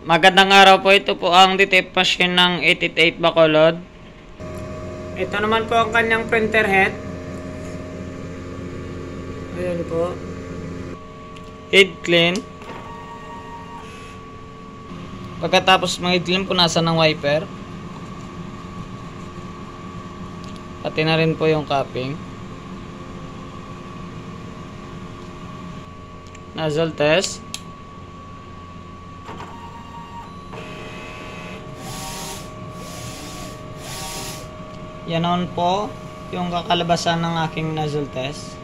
Magandang araw po, ito po ang DTF machine ng 888 Bacolod. Ito naman po ang kanyang printer head. Ayan po. Head clean. Pagkatapos mag-clean, punasan ng wiper. Pati na rin po yung capping. Nozzle test. Yan on po yung kakalabasan ng aking nozzle test.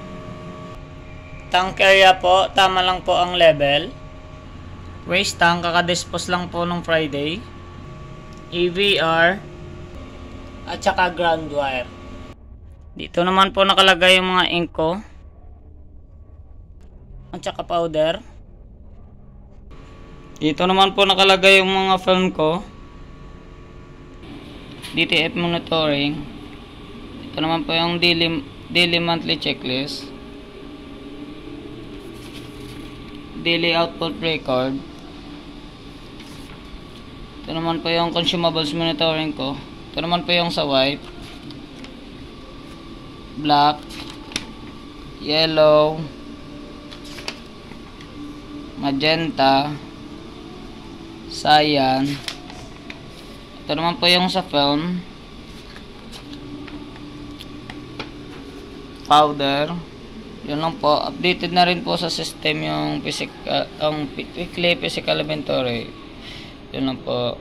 Tank area po, tama lang po ang level. Waste tank, kakadispose lang po nung Friday. EVR at saka ground wire. Dito naman po nakalagay yung mga ink ko at saka powder. Dito naman po nakalagay yung mga film ko. DTF monitoring. Ito naman po yung daily monthly checklist. Daily output record. Ito naman po yung consumables monitoring ko. Ito naman po yung sa wipe. Black, yellow, magenta, cyan. Ito naman po yung sa film. Powder. Yun lang po. Updated na rin po sa system yung weekly physical inventory. Yun lang po.